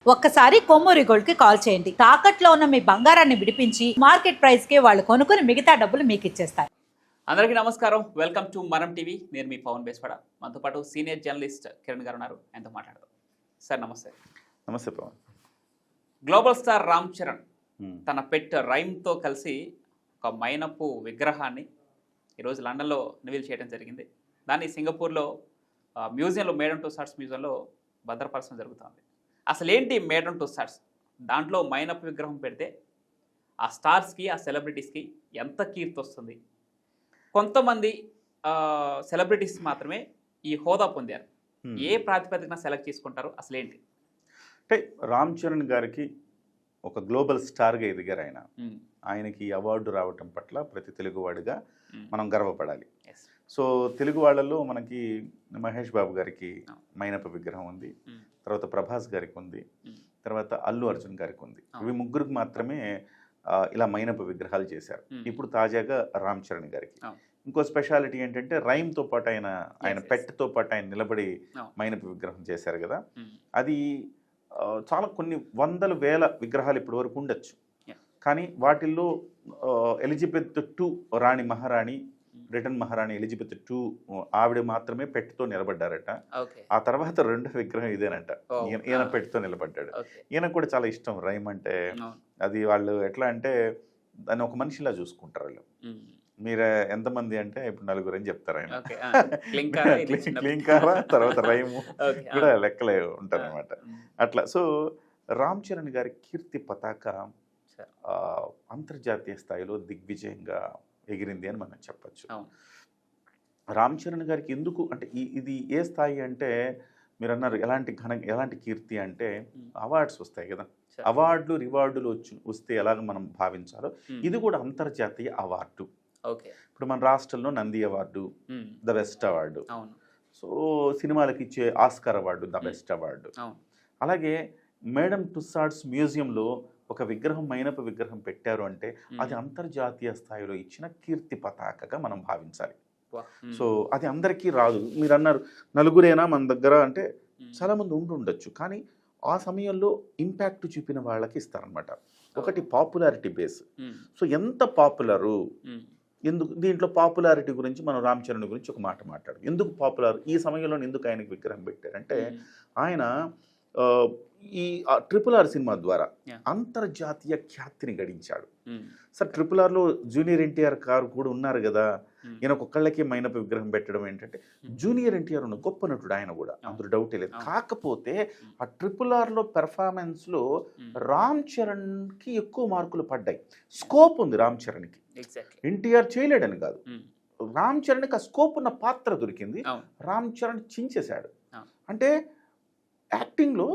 ఒక్కసారి కొమ్మూరి గోల్డ్ కి కాల్ చేయండి. తాకట్లో ఉన్న మీ బంగారాన్ని విడిపించి మార్కెట్ ప్రైస్ కి వాళ్ళు కొనుక్కుని మిగతా డబ్బులు మీకు ఇచ్చేస్తారు. అందరికీ నమస్కారం. వెల్కమ్ టు మనం టీవీ. నేను మీ పవన్ బేస్పడ. మనతో పాటు సీనియర్ జర్నలిస్ట్ కిరణ్ గారు ఉన్నారు. ఆయనతో మాట్లాడదాం. సార్ నమస్తే. నమస్తే పవన్. గ్లోబల్ స్టార్ రామ్ చరణ్ తన పెట్ రైమ్తో కలిసి ఒక మైనపు విగ్రహాన్ని ఈరోజు లండన్లో నివేల్ చేయడం జరిగింది. దాన్ని సింగపూర్లో మ్యూజియంలో మేడన్ టూ స్టార్స్ మ్యూజియంలో భద్రపరచడం జరుగుతుంది. అసలు ఏంటి మేడన్ టూ స్టార్స్? దాంట్లో మైనపు విగ్రహం పెడితే ఆ స్టార్స్కి, ఆ సెలబ్రిటీస్కి ఎంత కీర్తి వస్తుంది? కొంతమంది సెలబ్రిటీస్ మాత్రమే ఈ హోదా పొందారు. ఏ ప్రాతిపదికన సెలెక్ట్ చేసుకుంటారు? అసలు ఏంటి అంటే రామ్ చరణ్ గారికి ఒక గ్లోబల్ స్టార్గా ఎదిగారు ఆయన. ఆయనకి అవార్డు రావటం పట్ల ప్రతి తెలుగువాడిగా మనం గర్వపడాలి. సో తెలుగు వాళ్ళలో మనకి మహేష్ బాబు గారికి మైనపు విగ్రహం ఉంది, తర్వాత ప్రభాస్ గారికి ఉంది, తర్వాత అల్లు అర్జున్ గారికి ఉంది. ఇవి ముగ్గురికి మాత్రమే ఇలా మైనపు విగ్రహాలు చేశారు. ఇప్పుడు తాజాగా రామ్ చరణ్ గారికి ఇంకో స్పెషాలిటీ ఏంటంటే రైమ్తో పాటు ఆయన పెట్తో పాటు ఆయన నిలబడి మైనపు విగ్రహం చేశారు కదా. అది చాలా కొన్ని వందల వేల విగ్రహాలు ఇప్పటి వరకు ఉండొచ్చు, కానీ వాటిల్లో ఎలిజబెత్ II రాణి మహారాణి, బ్రిటన్ మహారాణి ఎలిజబెత్ II ఆవిడ మాత్రమే పెట్టుతో నిలబడ్డారట. ఆ తర్వాత రెండో విగ్రహం ఇదేనట, ఈయన పెట్టుతో నిలబడ్డాడు. ఈయన కూడా చాలా ఇష్టం రైమ్ అంటే. అది వాళ్ళు ఎట్లా అంటే దాన్ని ఒక మనిషిలా చూసుకుంటారు వాళ్ళు. మీరు ఎంతమంది అంటే ఇప్పుడు నలుగురు అని చెప్తారు ఆయన. క్లింకారా తర్వాత రైము కూడా లెక్కలే ఉంటారు అనమాట. అట్లా సో రామ్ చరణ్ గారి కీర్తి పతాక అంతర్జాతీయ స్థాయిలో దిగ్విజయంగా ఎగిరింది అని మనం చెప్పచ్చు. రామ్ చరణ్ గారికి ఎందుకు అంటే ఇది ఏ స్థాయి అంటే మీరు అన్నారు ఎలాంటి కీర్తి అంటే అవార్డ్స్ వస్తాయి కదా, అవార్డులు రివార్డులు వస్తే ఎలాగ మనం భావించాలో ఇది కూడా అంతర్జాతీయ అవార్డు. ఇప్పుడు మన రాష్ట్రంలో Nandi award the best award, so సినిమాలకు ఇచ్చే Oscar award the best award. అలాగే మేడన్ టుస్సాడ్స్ మ్యూజియంలో ఒక విగ్రహం మైనపు విగ్రహం పెట్టారు అంటే అది అంతర్జాతీయ స్థాయిలో ఇచ్చిన కీర్తి పతాకగా మనం భావించాలి. సో అది అందరికీ రాదు. మీరు అన్నారు నలుగురేనా మన దగ్గర అంటే చాలా మంది ఉండొచ్చు, కానీ ఆ సమయంలో ఇంపాక్ట్ చూపిన వాళ్ళకి ఇస్తారనమాట. ఒకటి పాపులారిటీ బేస్. సో ఎంత పాపులరు, ఎందుకు దీంట్లో పాపులారిటీ గురించి మనం రామ్ చరణ్ గురించి ఒక మాట మాట్లాడు. ఎందుకు పాపులర్ ఈ సమయంలో ఎందుకు ఆయనకి విగ్రహం పెట్టారంటే ఆయన ఈ RRR సినిమా ద్వారా అంతర్జాతీయ ఖ్యాతిని గడించాడు. సార్ RRRలో జూనియర్ ఎన్టీఆర్ గారు కూడా ఉన్నారు కదా, ఈయన ఒక్కళ్ళకే మైనపు విగ్రహం పెట్టడం ఏంటంటే జూనియర్ ఎన్టీఆర్ ఉన్న గొప్ప నటుడు ఆయన కూడా, అందులో డౌటే లేదు. కాకపోతే ఆ RRRలో పెర్ఫార్మెన్స్లో రామ్ చరణ్కి ఎక్కువ మార్కులు పడ్డాయి. స్కోప్ ఉంది రామ్ చరణ్కి, ఎన్టీఆర్ చేయలేడని కాదు. రామ్ చరణ్కి ఆ స్కోప్ ఉన్న పాత్ర దొరికింది, రామ్ చరణ్ చించేశాడు. అంటే యాక్టింగ్లో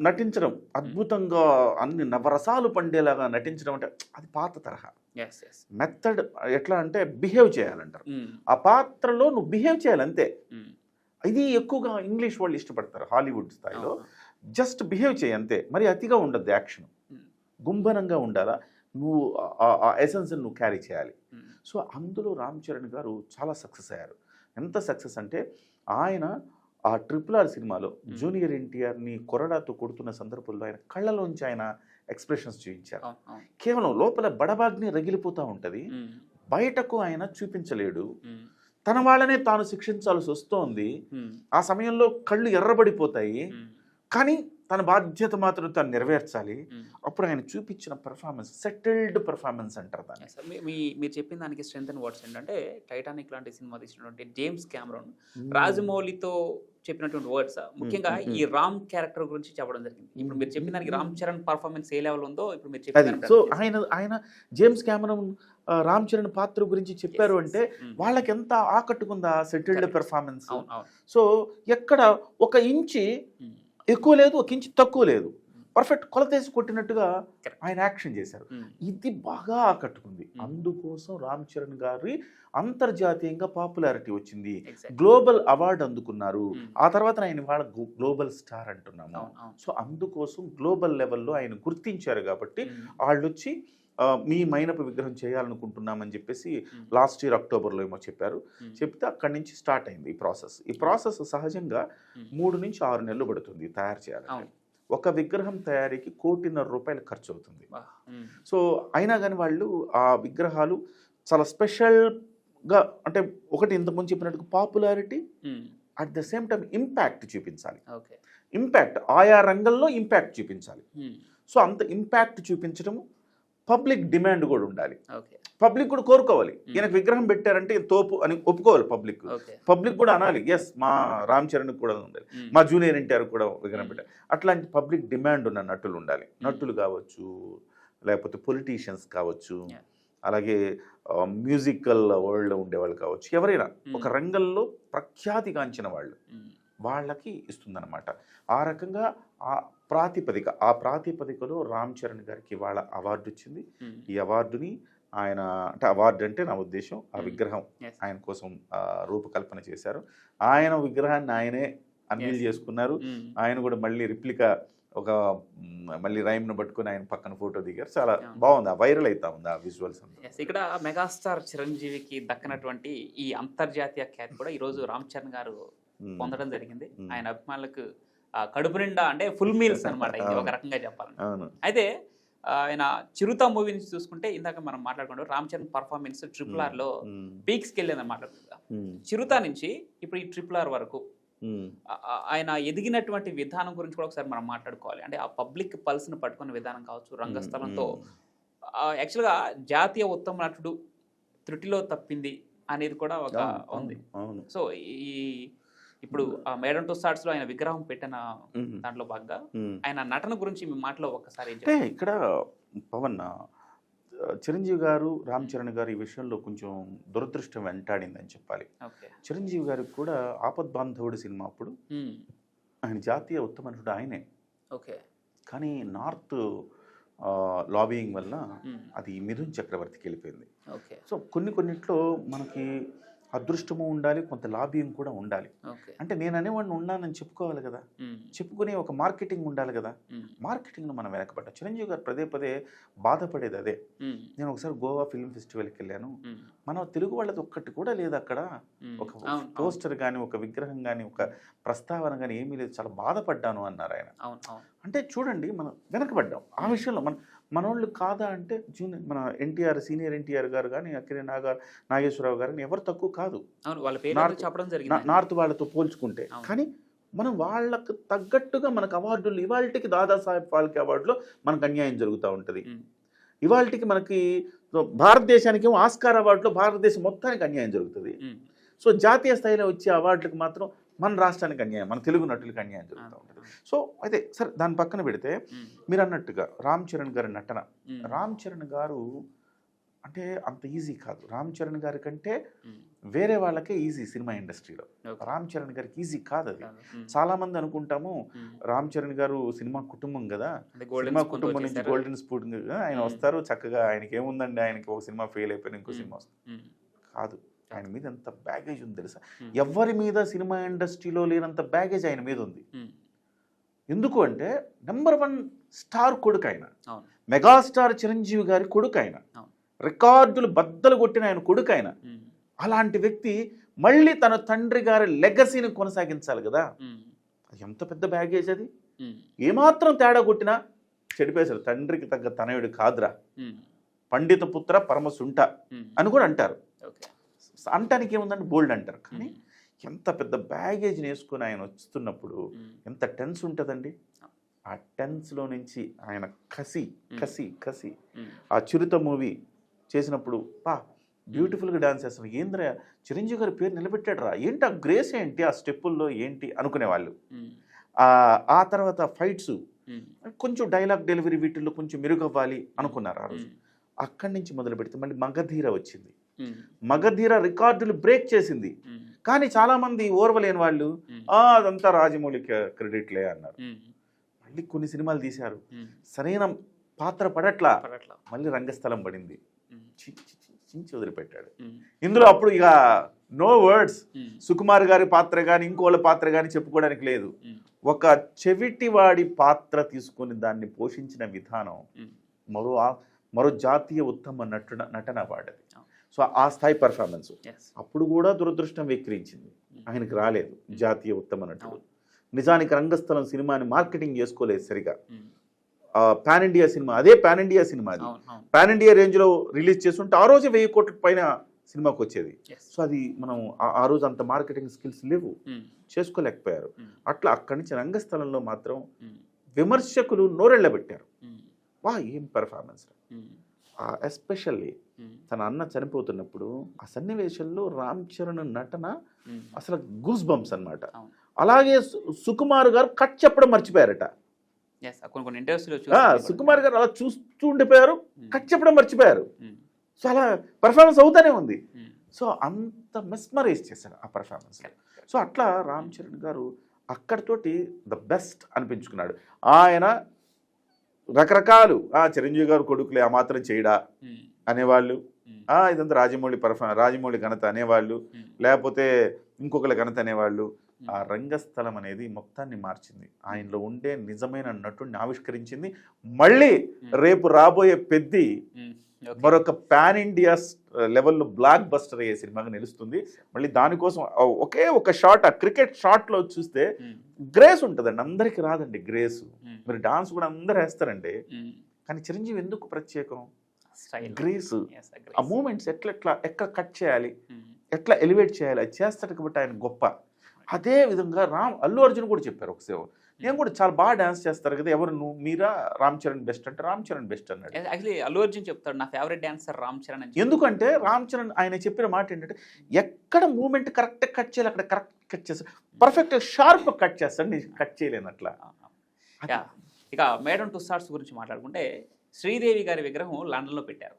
నటించడం అద్భుతంగా అన్ని నవరసాలు పండేలాగా నటించడం అంటే అది పాత తరహా మెథడ్. ఎట్లా అంటే బిహేవ్ చేయాలంటారు, ఆ పాత్రలో నువ్వు బిహేవ్ చేయాలంతే. ఇది ఎక్కువగా ఇంగ్లీష్ వాళ్ళు ఇష్టపడతారు హాలీవుడ్ స్థాయిలో. జస్ట్ బిహేవ్ చేయి అంతే, మరి అతిగా ఉండద్దు, యాక్షన్ గుంభనంగా ఉండాలా, నువ్వు ఆ ఎసెన్స్ నువ్వు క్యారీ చేయాలి. సో అందులో రామ్ చరణ్ గారు చాలా సక్సెస్ అయ్యారు. ఎంత సక్సెస్ అంటే ఆయన ఆ RRR సినిమాలో జూనియర్ ఎన్టీఆర్ని కొరడాతో కొడుతున్న సందర్భంలో ఆయన కళ్ళలోంచి ఆయన ఎక్స్ప్రెషన్స్ చూపించారు. కేవలం లోపల బడబాగ్ని రగిలిపోతూ ఉంటుంది, బయటకు ఆయన చూపించలేడు. తన వాళ్ళనే తాను శిక్షించాల్సి వస్తోంది. ఆ సమయంలో కళ్ళు ఎర్రబడిపోతాయి, కానీ తన బాధ్యత మాత్రం తను నెరవేర్చాలి. అప్పుడు ఆయన చూపించిన పెర్ఫార్మెన్స్ సెటిల్డ్ పెర్ఫార్మెన్స్ అంటారు దాన్ని. మీరు చెప్పిన దానికి స్ట్రెంత్ అండ్ వర్డ్స్ ఏంటంటే టైటానిక్ లాంటి సినిమా తీసినటువంటి జేమ్స్ కెమెరాన్ రాజమౌళితో చెప్పినటువంటి వర్డ్స్ ముఖ్యంగా ఈ రామ్ క్యారెక్టర్ గురించి చెప్పడం జరిగింది. ఇప్పుడు మీరు చెప్పిన దానికి రామ్ చరణ్ పర్ఫార్మెన్స్ ఏ లెవెల్ ఉందో ఇప్పుడు మీరు చెప్పారు. సో ఆయన జేమ్స్ కెమెరాన్ రామ్ చరణ్ పాత్ర గురించి చెప్పారు అంటే వాళ్ళకి ఎంత ఆకట్టుకుందా సెటిల్డ్ పెర్ఫార్మెన్స్. సో ఎక్కడ ఒక ఇంచి ఎక్కువ లేదు, ఒక ఇంచు తక్కువ లేదు, పర్ఫెక్ట్ కొలతేసి కొట్టినట్టుగా ఆయన యాక్షన్ చేశారు. ఇది బాగా ఆకట్టుకుంది. అందుకోసం రామ్ చరణ్ గారి అంతర్జాతీయంగా పాపులారిటీ వచ్చింది, గ్లోబల్ అవార్డు అందుకున్నారు. ఆ తర్వాత ఆయన వాళ్ళ గ్లోబల్ స్టార్ అంటున్నాము. సో అందుకోసం గ్లోబల్ లెవెల్లో ఆయన గుర్తించారు కాబట్టి వాళ్ళు వచ్చి మీ మైనపు విగ్రహం చేయాలనుకుంటున్నామని చెప్పేసి లాస్ట్ ఇయర్ అక్టోబర్లో ఏమో చెప్పారు. చెప్తే అక్కడి నుంచి స్టార్ట్ అయింది ఈ ప్రాసెస్ సహజంగా 3 నుంచి 6 నెలలు పడుతుంది తయారు చేయాలి. ఒక విగ్రహం తయారీకి ₹1,50,00,000 ఖర్చు అవుతుంది. సో అయినా కానీ వాళ్ళు ఆ విగ్రహాలు చాలా స్పెషల్గా, అంటే ఒకటి ఇంతకుముందు చెప్పినట్టుగా popularity, at the same time impact చూపించాలి. ఇంపాక్ట్ ఆయా రంగంలో ఇంపాక్ట్ చూపించాలి. సో అంత ఇంపాక్ట్ చూపించడం, పబ్లిక్ డిమాండ్ కూడా ఉండాలి. పబ్లిక్ కూడా కోరుకోవాలి, ఈయనకు విగ్రహం పెట్టారంటే తోపు అని ఒప్పుకోవాలి. పబ్లిక్ కూడా అనాలి, ఎస్ మా రామ్ చరణ్ కూడా ఉండాలి, మా జూనియర్ ఎన్టీఆర్ కూడా విగ్రహం పెట్టారు. అట్లాంటి పబ్లిక్ డిమాండ్ ఉన్న నటులు ఉండాలి. నటులు కావచ్చు, లేకపోతే పొలిటీషియన్స్ కావచ్చు, అలాగే మ్యూజికల్ వరల్డ్లో ఉండేవాళ్ళు కావచ్చు, ఎవరైనా ఒక రంగంలో ప్రఖ్యాతిగాంచిన వాళ్ళు, వాళ్ళకి ఇస్తుందన్నమాట. ఆ రకంగా ఆ ప్రాతిపదికలో రామ్ చరణ్ గారికి ఇవాళ అవార్డు వచ్చింది. ఈ అవార్డుని ఆయన, అంటే అవార్డు అంటే నా ఉద్దేశం ఆ విగ్రహం ఆయన కోసం రూపకల్పన చేశారు. ఆయన విగ్రహాన్ని ఆయనే అన్వీల్ చేసుకున్నారు. ఆయన కూడా మళ్ళీ రిప్లికా ఒక మళ్ళీ రైమ్ను పట్టుకుని ఆయన పక్కన ఫోటో దిగారు. చాలా బాగుంది, ఆ వైరల్ అవుతా ఉంది ఆ విజువల్స్. ఇక్కడ మెగాస్టార్ చిరంజీవికి దక్కనటువంటి ఈ అంతర్జాతీయ ఖ్యాతి కూడా ఈరోజు రామ్ చరణ్ గారు పొందడం జరిగింది. ఆయన అభిమానులకు కడుపు నిండా, అంటే ఫుల్ మీల్స్ అనమాట ఇది ఒక రకంగా చెప్పాలని. అయితే ఆయన చిరుత మూవీ నుంచి చూసుకుంటే ఇందాక మనం మాట్లాడుకుంటాం, రామ్ చరణ్ పర్ఫార్మెన్స్ RRR లో పీక్స్కి వెళ్ళిందని మాట్లాడుకుంటా. చిరుత నుంచి ఇప్పుడు ఈ RRR వరకు ఆయన ఎదిగినటువంటి విధానం గురించి కూడా ఒకసారి మనం మాట్లాడుకోవాలి. అంటే ఆ పబ్లిక్ పల్స్ను పట్టుకున్న విధానం కావచ్చు, రంగస్థలంతో యాక్చువల్గా జాతీయ ఉత్తమ నటుడు త్రుటిలో తప్పింది అనేది కూడా ఒక ఉంది. సో ఈ ఇప్పుడు మేడమ్ టుస్సాడ్స్ లో ఆయన విగ్రహం పెట్టిన దాంట్లో భాగంగా ఆయన నటన గురించి మీ మాటలో ఒకసారి ఇక్కడ పవన్ చిరంజీవి గారు, రామ్ చరణ్ గారు ఈ విషయంలో కొంచెం దురదృష్టం వెంటాడిందని చెప్పాలి. చిరంజీవి గారికి కూడా ఆపద్బాంధవుడు సినిమా అప్పుడు ఆయన జాతీయ ఉత్తమ నటుడు ఆయనే. కానీ నార్త్ లాబియింగ్ వల్ల అది మిథున్ చక్రవర్తికి వెళ్ళిపోయింది. సో కొన్నిట్లో మనకి అదృష్టము ఉండాలి, కొంత లాబింగ్ కూడా ఉండాలి. అంటే నేను అనేవాడిని ఉన్నానని చెప్పుకోవాలి కదా, చెప్పుకునే ఒక మార్కెటింగ్ ఉండాలి కదా. మార్కెటింగ్లో మనం వెనకబడ్డా. చిరంజీవి గారు పదే బాధపడేది అదే. నేను ఒకసారి గోవా ఫిల్మ్ ఫెస్టివల్కి వెళ్ళాను, మన తెలుగు వాళ్ళది ఒక్కటి కూడా లేదు అక్కడ, ఒక పోస్టర్ కానీ, ఒక విగ్రహం కానీ, ఒక ప్రస్తావన కానీ ఏమీ లేదు, చాలా బాధపడ్డాను అన్నారు ఆయన. అంటే చూడండి, మనం వెనకబడ్డాం ఆ విషయంలో. మనోళ్ళు కాదా అంటే మన ఎన్టీఆర్, సీనియర్ ఎన్టీఆర్ గారు కానీ, అక్కినేని నాగేశ్వరరావు గారు ఎవరు తక్కువ కాదు నార్త్ వాళ్ళతో పోల్చుకుంటే. కానీ మనం వాళ్ళకు తగ్గట్టుగా మనకు అవార్డులు, ఇవాళకి దాదాసాహెబ్ ఫాల్కే అవార్డులో మనకు అన్యాయం జరుగుతూ ఉంటుంది. ఇవాళకి మనకి భారతదేశానికి ఆస్కార్ అవార్డులో భారతదేశం మొత్తానికి అన్యాయం జరుగుతుంది. సో జాతీయ స్థాయిలో వచ్చే అవార్డులకు మాత్రం మన రాష్ట్రానికి అన్యాయం, మన తెలుగు నటులకి అన్యాయం జరుగుతూ ఉంటుంది. సో అయితే సరే, దాని పక్కన పెడితే మీరు అన్నట్టుగా రామ్ చరణ్ గారి నటన, రామ్ చరణ్ గారు అంటే అంత ఈజీ కాదు. రామ్ చరణ్ గారి కంటే వేరే వాళ్ళకే ఈజీ సినిమా ఇండస్ట్రీలో. రామ్ చరణ్ గారికి ఈజీ కాదు అది. చాలా మంది అనుకుంటాము రామ్ చరణ్ గారు సినిమా కుటుంబం కదా, సినిమా కుటుంబం నుంచి గోల్డెన్ స్పూన్ ఆయన వస్తారు, చక్కగా ఆయనకి ఏముందండి, ఆయనకి ఒక సినిమా ఫెయిల్ అయిపోయిన ఇంకో సినిమా వస్తుంది. కాదు, ఆయన మీద ఎంత బ్యాగేజ్ ఉంది తెలుసా. ఎవరి మీద సినిమా ఇండస్ట్రీలో లేనంత బ్యాగేజ్ ఆయన మీద ఉంది. ఎందుకు అంటే నెంబర్ 1 స్టార్ కొడుకు ఆయన, మెగాస్టార్ చిరంజీవి గారి కొడుకు ఆయన, రికార్డులు బద్దలు కొట్టిన ఆయన కొడుకు ఆయన. అలాంటి వ్యక్తి మళ్ళీ తన తండ్రి గారి లెగసీని కొనసాగించాలి కదా. ఎంత పెద్ద బ్యాగేజ్ అది. ఏమాత్రం తేడా కొట్టినా చెడిపేశారు. తండ్రికి తగ్గ తనయుడు కాదురా, పండిత పుత్ర పరమసుంట అని కూడా అంటారు. అంటానికి ఏముందంటే బోల్డ్ అంటారు. కానీ ఎంత పెద్ద బ్యాగేజ్ని వేసుకుని ఆయన వస్తున్నప్పుడు ఎంత టెన్స్ ఉంటుందండి. ఆ టెన్స్లో నుంచి ఆయన కసి ఆ చిరుత మూవీ చేసినప్పుడు బ్యూటిఫుల్గా డాన్స్ చేస్తాను. ఏంద్ర చిరంజీవి గారి పేరు నిలబెట్టాడు రా, ఏంటి ఆ గ్రేస్ ఏంటి, ఆ స్టెప్పుల్లో ఏంటి అనుకునేవాళ్ళు. ఆ తర్వాత ఫైట్స్ కొంచెం డైలాగ్ డెలివరీ వీటిల్లో కొంచెం మెరుగవ్వాలి అనుకున్నారు ఆ రోజు. అక్కడి నుంచి మొదలు పెడితే మళ్ళీ మగధీర వచ్చింది. మగధీర రికార్డులు బ్రేక్ చేసింది. కానీ చాలా మంది ఓర్వలేని వాళ్ళు అదంతా రాజమౌళి క్రెడిట్లే అన్నారు. మళ్ళీ కొన్ని సినిమాలు తీశారు, సరైన పాత్ర పడట్లా, మళ్ళీ రంగస్థలం పడింది, చించి వదిలిపెట్టాడు. ఇందులో అప్పుడు ఇక నో వర్డ్స్. సుకుమార్ గారి పాత్ర కానీ ఇంకోళ్ళ పాత్ర కానీ చెప్పుకోవడానికి లేదు. ఒక చెవిటివాడి పాత్ర తీసుకొని దాన్ని పోషించిన విధానం మరో జాతీయ ఉత్తమ నటన అవార్డు అది. సో ఆ స్థాయి పర్ఫార్మెన్స్. అప్పుడు కూడా దురదృష్టం వెక్కిరించింది, ఆయనకి రాలేదు జాతీయ ఉత్తమ నటుడు. నిజానికి రంగస్థలం సినిమాని మార్కెటింగ్ చేసుకోలేదు సరిగా. పాన్ ఇండియా సినిమా, అదే పాన్ ఇండియా సినిమా, అది పాన్ ఇండియా రేంజ్లో రిలీజ్ చేస్తుంటే ఆ రోజే 1000 కోట్ల పైన సినిమాకి వచ్చేది. సో అది మనం ఆ రోజు అంత మార్కెటింగ్ స్కిల్స్ లేవు, చేసుకోలేకపోయారు. అట్లా అక్కడి నుంచి రంగస్థలంలో మాత్రం విమర్శకులు నోరెళ్ళబెట్టారు. వా ఏం పెర్ఫార్మెన్స్. ఎస్పెషల్లీ తన అన్న చనిపోతున్నప్పుడు ఆ సన్నివేశంలో రామ్ చరణ్ నటన అసలు గూస్ బంప్స్ అన్నమాట. అలాగే సుకుమార్ గారు కట్ చెప్పడం మర్చిపోయారట. సుకుమార్ గారు అలా చూస్తూ ఉండిపోయారు, కట్ చెప్పడం మర్చిపోయారు. సో అలా పర్ఫార్మెన్స్ అవుతానే ఉంది. సో అంత మెస్మరైజ్ చేశారు ఆ పర్ఫార్మెన్స్. సో అట్లా రామ్ చరణ్ గారు అక్కడితోటి ద బెస్ట్ అనిపించుకున్నాడు. ఆయన రకరకాలు చిరంజీవి గారు కొడుకులే ఆ మాత్రం చేయడా అనేవాళ్ళు, ఇదంతా రాజమౌళి ఘనత అనేవాళ్ళు, లేకపోతే ఇంకొకరి ఘనత అనేవాళ్ళు. ఆ రంగస్థలం అనేది మొత్తాన్ని మార్చింది, ఆయనలో ఉండే నిజమైన నటుడిని ఆవిష్కరించింది. మళ్ళీ రేపు రాబోయే పెద్ది మరొక పాన్ ఇండియా లెవెల్లో బ్లాక్ బస్టర్ అయ్యే సినిమాగా నిలుస్తుంది. మళ్ళీ దానికోసం ఒకే ఒక షాట్, ఆ క్రికెట్ షాట్లో చూస్తే గ్రేస్ ఉంటుందండి, అందరికి రాదండి గ్రేస్. మీరు డాన్స్ కూడా అందరు వేస్తారండి, కానీ చిరంజీవి ఎందుకు ప్రత్యేకం? గ్రేస్, ఆ మూమెంట్స్ ఎక్కడ కట్ చేయాలి, ఎట్లా ఎలివేట్ చేయాలి, అది చేస్తాడు కాబట్టి ఆయన గొప్ప. అదే విధంగా అల్లు అర్జున్ కూడా చెప్పారు ఒకసేపు, నేను కూడా చాలా బాగా డాన్స్ చేస్తారు కదా, ఎవరు నువ్వు మీరా రామ్ చరణ్ బెస్ట్ అంటే రామ్ చరణ్ బెస్ట్ అన్నాడు. యాక్చువల్లీ అల్లు అర్జున్ చెప్తాడు నా ఫేవరెట్ డాన్సర్ రామ్ చరణ్ అని. ఎందుకంటే రామ్ చరణ్ ఆయన చెప్పిన మాట ఏంటంటే ఎక్కడ మూమెంట్ కరెక్ట్ కట్ చేయాలి అక్కడ కరెక్ట్ కట్ చేస్తాడు, పర్ఫెక్ట్ షార్ప్ కట్ చేస్తాడు, నేను కట్ చేయలేను అట్లా. ఇక మేడం టుస్సార్ట్స్ గురించి మాట్లాడుకుంటే శ్రీదేవి గారి విగ్రహం లండన్లో పెట్టారు,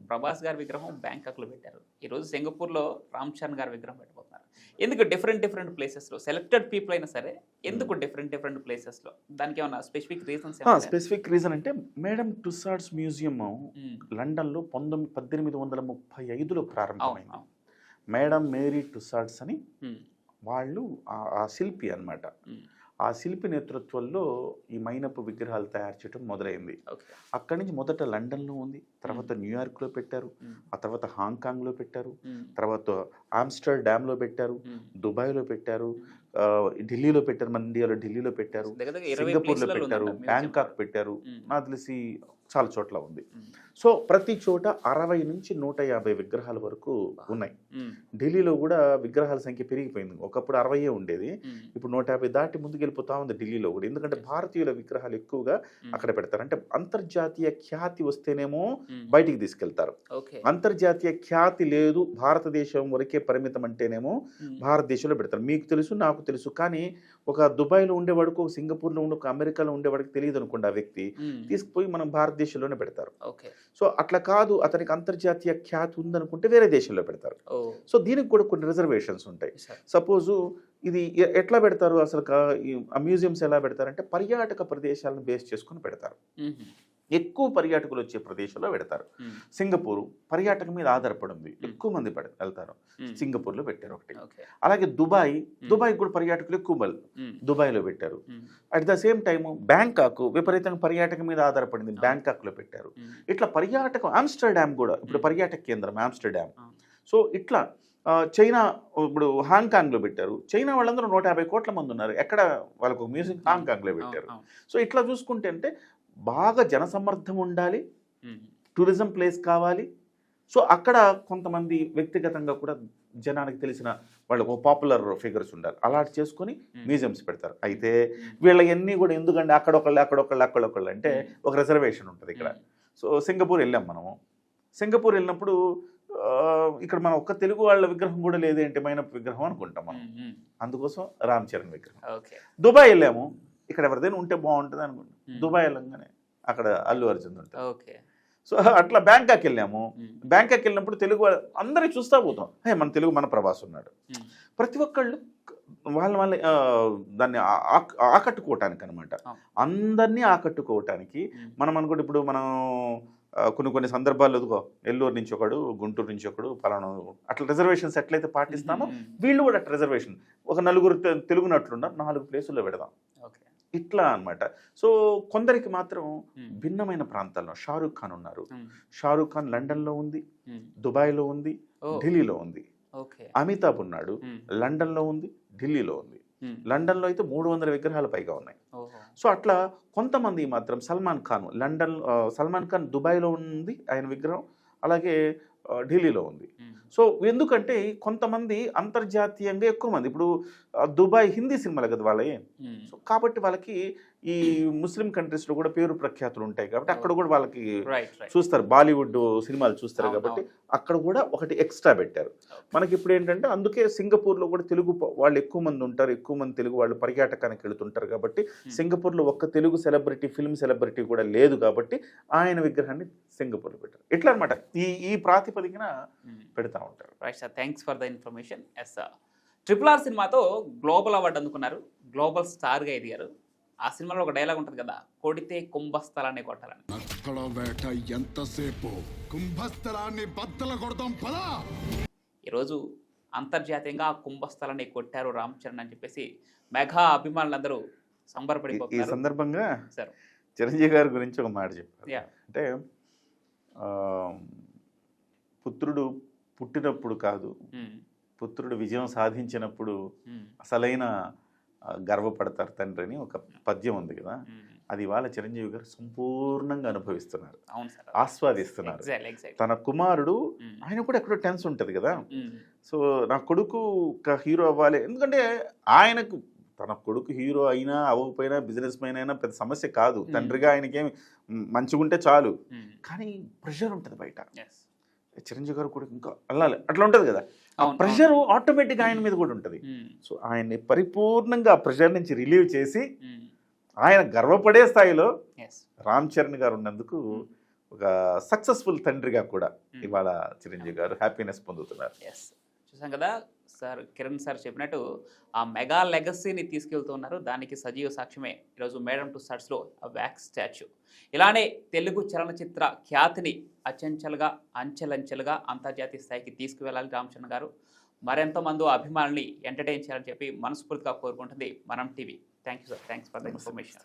ప్రభాస్ గారి విగ్రహం బ్యాంకాక్లో పెట్టారు, ఈరోజు సింగపూర్లో రామ్ చరణ్ గారి విగ్రహం పెట్టబోతున్నారు. ఎందుకు డిఫరెంట్ ప్లేసెస్లో సెలెక్టెడ్ పీపుల్ అయినా సరే ఎందుకు డిఫరెంట్ ప్లేసెస్లో? దానికి ఏమన్నా స్పెసిఫిక్ రీజన్స్? స్పెసిఫిక్ రీజన్ అంటే మేడం టుస్సార్ట్స్ మ్యూజియం లండన్లో 1835లో ప్రారంభమైంది. మేడం మేరీ టుస్సార్ట్స్ అని వాళ్ళు ఆ శిల్పి అన్నమాట. ఆ శిల్పి నేతృత్వంలో ఈ మైనపు విగ్రహాలు తయారు చేయడం మొదలైంది. అక్కడి నుంచి మొదట లండన్లో ఉంది, తర్వాత న్యూయార్క్లో పెట్టారు, ఆ తర్వాత హాంకాంగ్లో పెట్టారు, తర్వాత ఆమ్స్టర్డామ్లో పెట్టారు, దుబాయ్లో పెట్టారు, ఢిల్లీలో పెట్టారు, మన ఇండియాలో ఢిల్లీలో పెట్టారు, సింగపూర్లో పెట్టారు, బ్యాంకాక్ పెట్టారు, నాకు తెలిసి చాలా చోట్ల ఉంది. సో ప్రతి చోట 60 నుంచి 150 విగ్రహాల వరకు ఉన్నాయి. ఢిల్లీలో కూడా విగ్రహాల సంఖ్య పెరిగిపోయింది, ఒకప్పుడు 60 ఉండేది, ఇప్పుడు 150 దాటి ముందుకు వెళ్ళిపోతా ఉంది ఢిల్లీలో కూడా. ఎందుకంటే భారతీయుల విగ్రహాలు ఎక్కువగా అక్కడ పెడతారు. అంటే అంతర్జాతీయ ఖ్యాతి వస్తేనేమో బయటికి తీసుకెళ్తారు, అంతర్జాతీయ ఖ్యాతి లేదు భారతదేశం వరకే పరిమితం అంటేనేమో భారతదేశంలో పెడతారు. మీకు తెలుసు, నాకు తెలుసు, కానీ ఒక దుబాయ్లో ఉండేవాడికి, ఒక సింగపూర్లో ఉండే, ఒక అమెరికాలో ఉండేవాడికి తెలియదు అనుకోండి, ఆ వ్యక్తి తీసుకుపోయి మనం భారతదేశంలోనే పెడతారు. సో అట్లా కాదు, అతనికి అంతర్జాతీయ ఖ్యాతి ఉందనుకుంటే వేరే దేశంలో పెడతారు. సో దీనికి కూడా కొన్ని రిజర్వేషన్స్ ఉంటాయి. సపోజు ఇది ఎట్లా పెడతారు అసలు, ఆ మ్యూజియంస్ ఎలా పెడతారంటే పర్యాటక ప్రదేశాలను బేస్ చేసుకుని పెడతారు. ఎక్కువ పర్యాటకులు వచ్చే ప్రదేశంలో పెడతారు. సింగపూర్ పర్యాటకం మీద ఆధారపడి ఉంది, ఎక్కువ మంది వెళ్తారు, సింగపూర్లో పెట్టారు ఒకటి. అలాగే దుబాయ్ కూడా పర్యాటకులు ఎక్కువ దుబాయ్లో పెట్టారు. At the same time Bangkok విపరీతంగా పర్యాటకం మీద ఆధారపడింది, బ్యాంకాక్లో పెట్టారు. ఇట్లా పర్యాటకం, ఆమ్స్టర్డామ్ కూడా ఇప్పుడు పర్యాటక కేంద్రం ఆమ్స్టర్డామ్. సో ఇట్లా చైనా ఇప్పుడు హాంకాంగ్లో పెట్టారు, చైనా వాళ్ళందరూ 150 కోట్ల మంది ఉన్నారు, ఎక్కడ వాళ్ళకు మ్యూజియం హాంకాంగ్లో పెట్టారు. సో ఇట్లా చూసుకుంటే అంటే బాగా జనసమ్మర్దం ఉండాలి, టూరిజం ప్లేస్ కావాలి. సో అక్కడ కొంతమంది వ్యక్తిగతంగా కూడా జనానికి తెలిసిన వాళ్ళకు పాపులర్ ఫిగర్స్ ఉండాలి, అలాంటి చేసుకొని మ్యూజియంస్ పెడతారు. అయితే వీళ్ళవన్నీ కూడా ఎందుకంటే అక్కడొకళ్ళు అంటే ఒక రిజర్వేషన్ ఉంటుంది ఇక్కడ. సో సింగపూర్ వెళ్ళాం మనము, సింగపూర్ వెళ్ళినప్పుడు ఇక్కడ మనం ఒక్క తెలుగు వాళ్ళ విగ్రహం కూడా లేదేంటి, మైనపు విగ్రహం అనుకుంటాం మనం, అందుకోసం రామ్ చరణ్ విగ్రహం. దుబాయ్ వెళ్ళాము, ఇక్కడ ఎవరిదైనా ఉంటే బాగుంటుంది అనుకుంటాం, దుబాయ్ వెళ్ళంగానే అక్కడ అల్లు అర్జున్ ఉంటుంది. సో అట్లా బ్యాంకాక్ వెళ్ళాము, బ్యాంకాక్ వెళ్ళినప్పుడు తెలుగు అందరినీ చూస్తూ పోతాం, మన తెలుగు మన ప్రభాస్ ఉన్నాడు. ప్రతి ఒక్కళ్ళు వాళ్ళ దాన్ని ఆకట్టుకోవటానికి అనమాట, అందరినీ ఆకట్టుకోవటానికి. మనం అనుకుంటే ఇప్పుడు మనం కొన్ని సందర్భాల్లో ఎదుగో నెల్లూరు నుంచి ఒకడు, గుంటూరు నుంచి ఒకడు, పలానా అట్లా రిజర్వేషన్స్ ఎట్లయితే పాటిస్తామో వీళ్ళు కూడా అట్లా రిజర్వేషన్, ఒక 4 తెలుగు నటులున్నారు, 4 ప్లేసుల్లో పెడదాం. ఇట్లా అన్నమాట. సో కొందరికి మాత్రం భిన్నమైన ప్రాంతాల్లో షారూక్ ఖాన్ ఉన్నారు. షారూక్ ఖాన్ లండన్లో ఉంది, దుబాయ్లో ఉంది, ఢిల్లీలో ఉంది. అమితాబ్ ఉన్నాడు, లండన్లో ఉంది, ఢిల్లీలో ఉంది. లండన్లో అయితే 300 విగ్రహాలు పైగా ఉన్నాయి. సో అట్లా కొంతమంది మాత్రం సల్మాన్ ఖాన్ దుబాయ్లో ఉంది ఆయన విగ్రహం, అలాగే ఢిల్లీలో ఉంది. సో ఎందుకంటే కొంతమంది అంతర్జాతీయంగా ఎక్కువ మంది, ఇప్పుడు దుబాయ్ హిందీ సినిమాలు కదా వాళ్ళే, సో కాబట్టి వాళ్ళకి ఈ ముస్లిం కంట్రీస్లో కూడా పేరు ప్రఖ్యాతులు ఉంటాయి కాబట్టి అక్కడ కూడా వాళ్ళకి చూస్తారు, బాలీవుడ్ సినిమాలు చూస్తారు కాబట్టి అక్కడ కూడా ఒకటి ఎక్స్ట్రా పెట్టారు. మనకి ఇప్పుడు ఏంటంటే అందుకే సింగపూర్లో కూడా తెలుగు వాళ్ళు ఎక్కువ మంది ఉంటారు, ఎక్కువ మంది తెలుగు వాళ్ళు పర్యాటకానికి వెళుతుంటారు కాబట్టి సింగపూర్లో ఒక్క తెలుగు సెలబ్రిటీ, ఫిల్మ్ సెలబ్రిటీ కూడా లేదు కాబట్టి ఆయన విగ్రహాన్ని సింగపూర్లో పెట్టారు. ఇట్లా అనమాట ఈ ప్రాతిపదికన పెడతా ఉంటారు. Right sir, thanks for the information. Yes sir, RRR సినిమాతో గ్లోబల్ అవార్డు అందుకున్నారు, గ్లోబల్ స్టార్గా ఎదిగారు. ఆ సినిమాలో ఒక డైలాగ్ ఉంటుంది కదా, కొడితే కుంభస్థలాన్ని కొట్టాలని. నక్కల వేట ఎంతసేపు, కుంభస్థలాన్ని బద్దలు కొడతాం పదా. ఈరోజు అంతర్జాతీయంగా ఆ కుంభస్థలాన్ని కొట్టారు రామ్ చరణ్ అని చెప్పేసి మెగా అభిమానులందరూ సంబరపడిపోతున్నారు. ఈ సందర్భంగా సార్ చిరంజీవి గారి గురించి ఒక మాట చెప్పారు. అంటే పుత్రుడు పుట్టినప్పుడు కాదు, పుత్రుడు విజయం సాధించినప్పుడు అసలైన గర్వపడతారు తండ్రి అని ఒక పద్యం ఉంది కదా, అది వాళ్ళ చిరంజీవి గారు సంపూర్ణంగా అనుభవిస్తున్నారు, ఆస్వాదిస్తున్నారు. తన కుమారుడు, ఆయన కూడా ఎక్కడో టెన్స్ ఉంటుంది కదా, సో నా కొడుకు ఒక హీరో అవ్వాలి, ఎందుకంటే ఆయనకు తన కొడుకు హీరో అయినా అవ్వకపోయినా బిజినెస్ మ్యాన్ అయినా పెద్ద సమస్య కాదు, తండ్రిగా ఆయనకేమి మంచిగుంటే చాలు, కానీ ప్రెషర్ ఉంటుంది బయట. చిరంజీవి గారు కూడా ఇంకా అల్లాలి అట్లా ఉంటుంది కదా, ఆ ప్రెషర్ ఆటోమేటిక్గా ఆయన మీద కూడా ఉంటుంది. సో ఆయన్ని పరిపూర్ణంగా ఆ ప్రెషర్ నుంచి రిలీవ్ చేసి ఆయన గర్వపడే స్థాయిలో రామ్ చరణ్ గారు ఉన్నందుకు ఒక సక్సెస్ఫుల్ తండ్రిగా కూడా ఇవాళ చిరంజీవి గారు హ్యాపీనెస్ పొందుతున్నారు. చూసాం కదా సార్, కిరణ్ సార్ చెప్పినట్టు ఆ మెగా లెగసీని తీసుకెళ్తున్నారు, దానికి సజీవ సాక్ష్యమే ఈరోజు మేడమ్ టు స్టార్స్లో ఆ వ్యాక్స్ స్టాచ్యూ. ఇలానే తెలుగు చలనచిత్ర ఖ్యాతిని అంచెలంచెలుగా అంతర్జాతీయ స్థాయికి తీసుకువెళ్ళాలి రామ్ చరణ్ గారు. మరెంతో మంది అభిమానుల్ని ఎంటర్టైన్ చేయాలని చెప్పి మనస్ఫూర్తిగా కోరుకుంటుంది మనం TV. Thank you sir, thanks for the information.